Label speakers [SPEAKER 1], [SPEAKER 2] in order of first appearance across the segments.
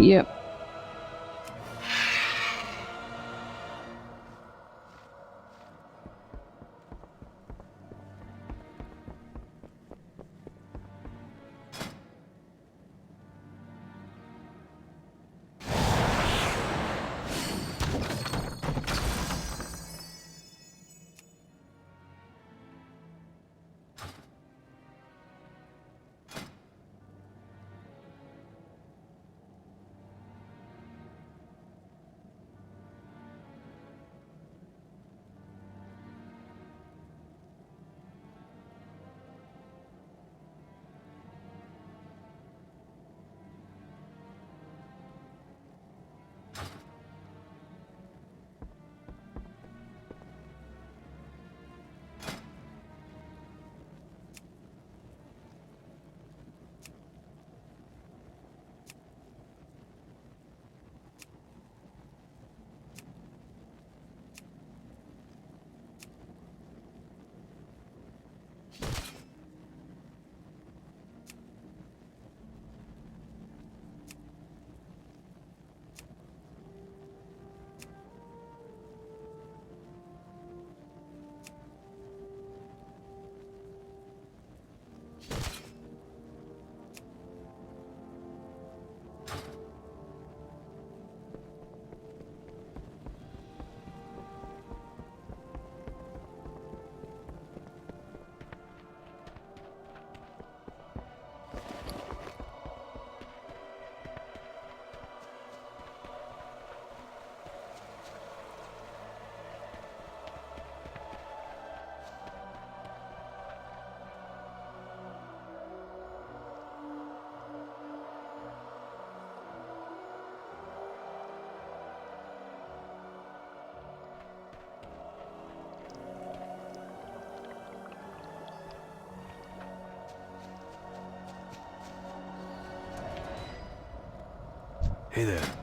[SPEAKER 1] Yep.
[SPEAKER 2] Hey there.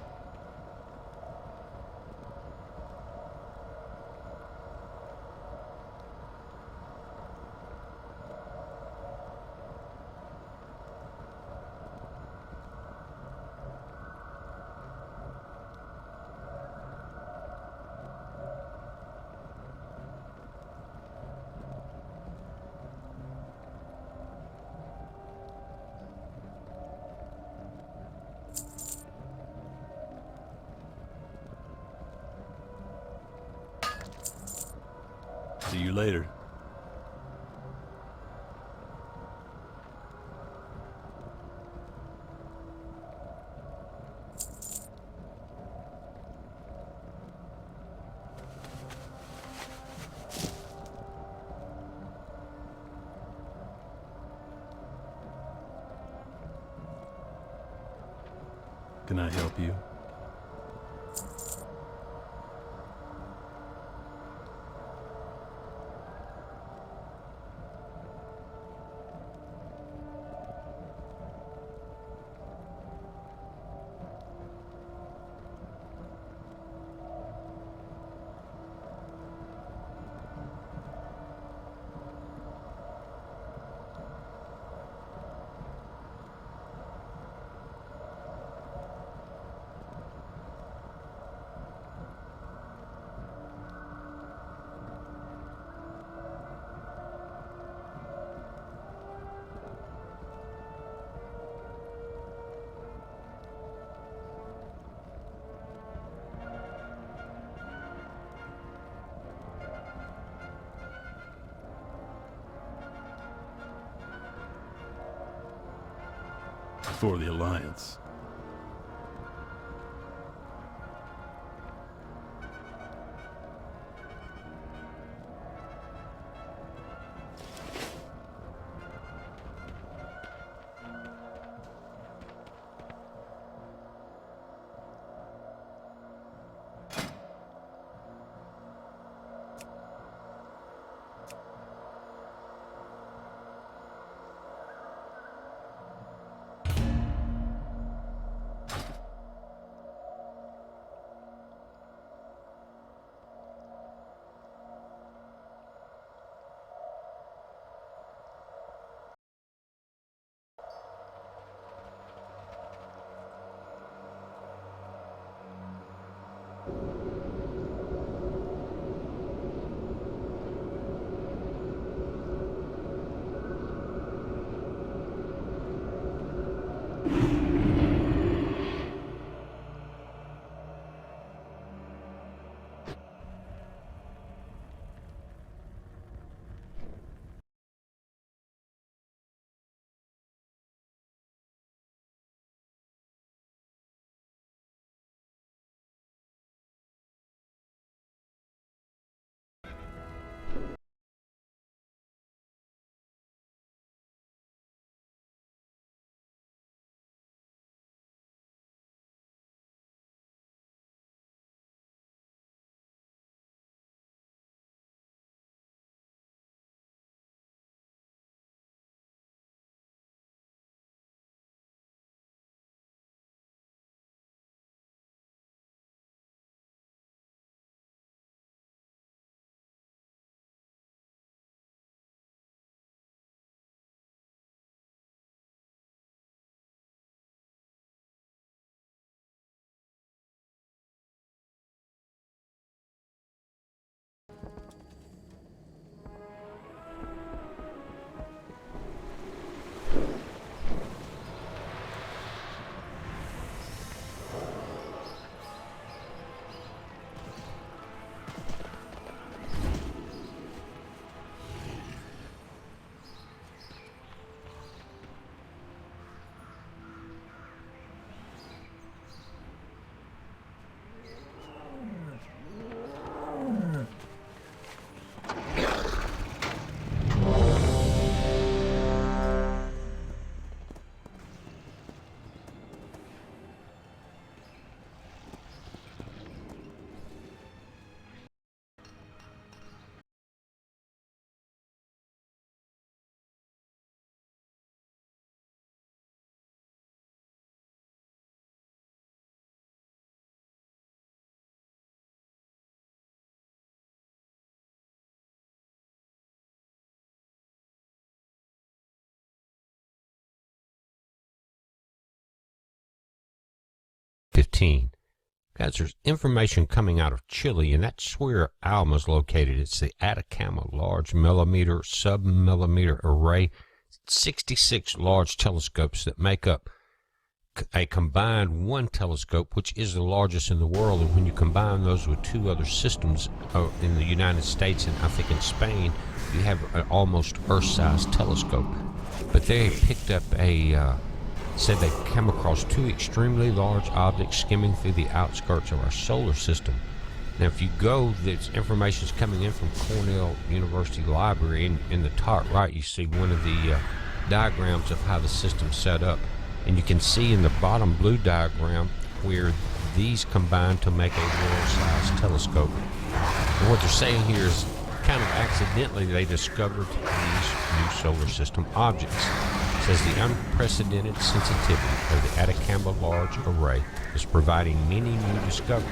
[SPEAKER 2] See you later. Can I help you? For the Alliance.
[SPEAKER 1] 2018. Guys, there's information coming out of Chile, and that's where ALMA is located. It's the Atacama Large Millimeter Submillimeter Array. 66 large telescopes that make up a combined one telescope, which is the largest in the world. And when you combine those with two other systems in the United States and I think in Spain, you have an almost Earth-sized telescope. But they picked up said they come across two extremely large objects skimming through the outskirts of our solar system. Now, if you go, this information is coming in from Cornell University Library. In the top right, you see one of the diagrams of how the system's set up. And you can see in the bottom blue diagram where these combine to make a world-sized telescope. And what they're saying here is kind of accidentally they discovered these new solar system objects. It says the unprecedented sensitivity of the Atacama Large Array is providing many new discoveries.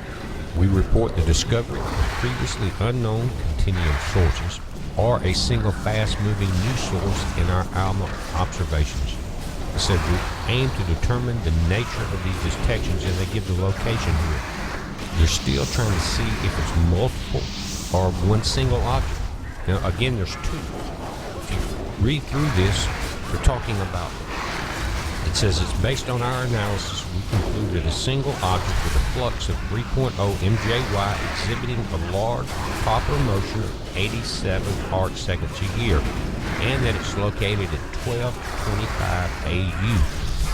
[SPEAKER 1] We report the discovery of previously unknown continuum sources or a single fast-moving new source in our ALMA observations. It said we aim to determine the nature of these detections, and they give the location here. They're still trying to see if it's multiple or one single object. Now, again, there's two. If you read through this, we're talking about, it says it's based on our analysis, we concluded a single object with a flux of 3.0 MJY exhibiting a large proper motion of 87 arc seconds a year, and that it's located at 1225 AU.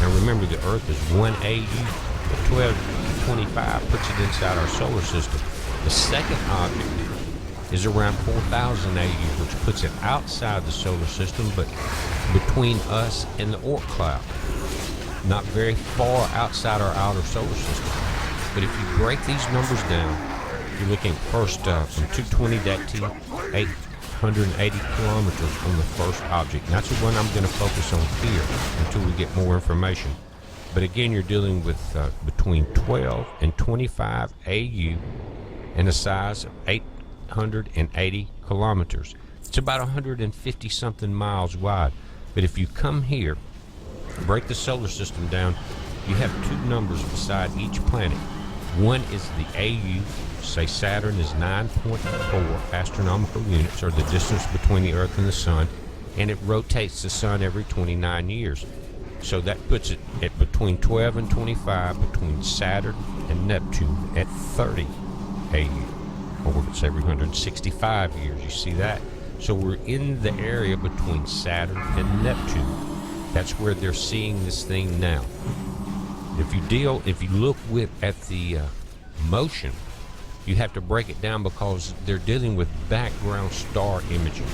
[SPEAKER 1] Now remember, the Earth is 1 AU, but 1225 puts it inside our solar system. The second object is around 4,000 AU, which puts it outside the solar system, but between us and the Oort cloud. Not very far outside our outer solar system. But if you break these numbers down, you're looking first from 220 to 880 kilometers on the first object. And that's the one I'm going to focus on here until we get more information. But again, you're dealing with between 12 and 25 AU and a size of 880 kilometers. It's about 150 something miles wide. But if you come here, break the solar system down, you have two numbers beside each planet. One is the AU, say Saturn is 9.4 astronomical units, or the distance between the Earth and the Sun, and it rotates the Sun every 29 years. So that puts it at between 12 and 25 between Saturn and Neptune at 30 AU, or it's every 165 years. You see that? So we're in the area between Saturn and Neptune. That's where they're seeing this thing now. If you look at the motion, you have to break it down because they're dealing with background star imaging.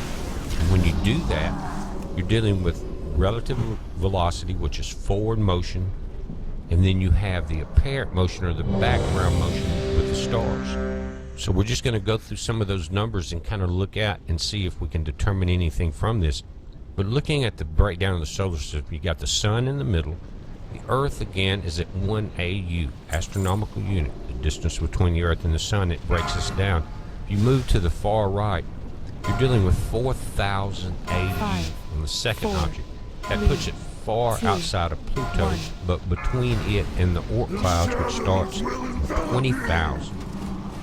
[SPEAKER 1] And when you do that, you're dealing with relative velocity, which is forward motion, and then you have the apparent motion or the background motion with the stars. So we're just going to go through some of those numbers and kind of look at and see if we can determine anything from this. But looking at the breakdown of the solar system, you got the Sun in the middle. The Earth, again, is at 1 AU, astronomical unit, the distance between the Earth and the Sun. It breaks us down. If you move to the far right, you're dealing with 4,000 AU on the second object. That puts it far outside of Pluto, but between it and the Oort clouds, which starts at 20,000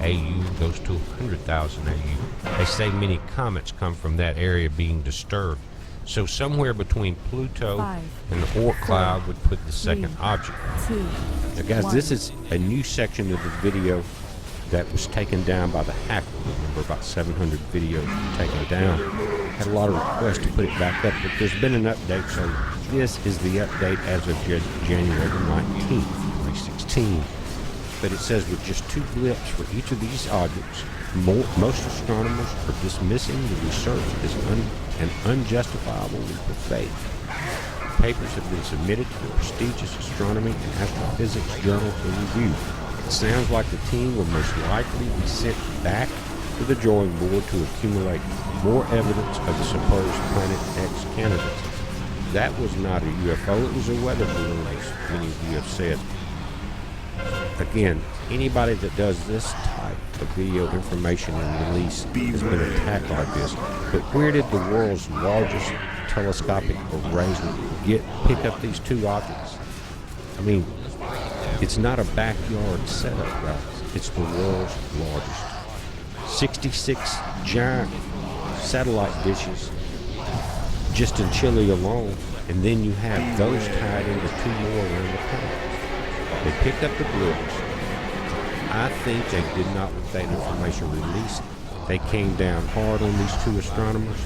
[SPEAKER 1] AU, goes to 100,000 AU. They say many comets come from that area being disturbed. So somewhere between Pluto and the Oort cloud would put the second object. Now guys, this is a new section of the video that was taken down by the hacker. Remember, about 700 videos taken down. Had a lot of requests to put it back up, but there's been an update, so this is the update as of January 19th, 2016. But it says with just two blips for each of these objects, most astronomers are dismissing the research as an unjustifiable leap of faith. Papers have been submitted to the prestigious Astronomy and Astrophysics Journal for review. It sounds like the team will most likely be sent back to the drawing board to accumulate more evidence of the supposed Planet X candidates. That was not a UFO, it was a weather balloon, as many of you have said. Again, anybody that does this type of video information and release has been attacked like this. But where did the world's largest telescopic arrays pick up these two objects? I mean, It's not a backyard setup, guys. It's the world's largest. 66 giant satellite dishes just in Chile alone, and then you have those tied into 2 more around the planet. They picked up the blitz. I think they did not want that information released. They came down hard on these 2 astronomers,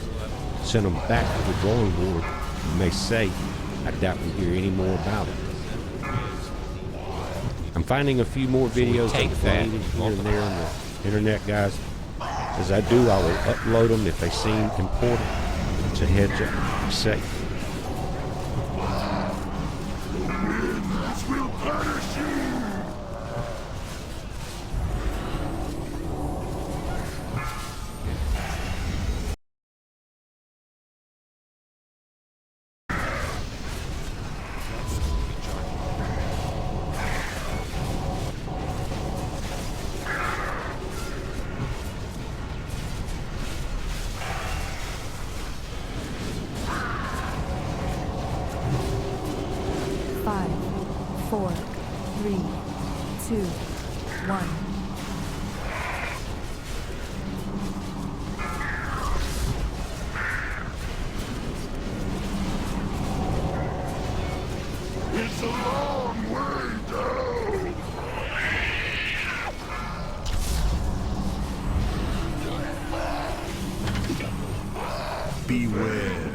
[SPEAKER 1] sent them back to the drawing board. You may say, I doubt we hear any more about it. I'm finding a few more videos
[SPEAKER 3] take
[SPEAKER 1] of
[SPEAKER 3] that.
[SPEAKER 1] here and there on the internet, guys. As I do, I will upload them if they seem important. It's a heads up. Be safe.
[SPEAKER 4] Five, 4, 3, 2, 1.
[SPEAKER 5] It's a long way down!
[SPEAKER 2] Beware.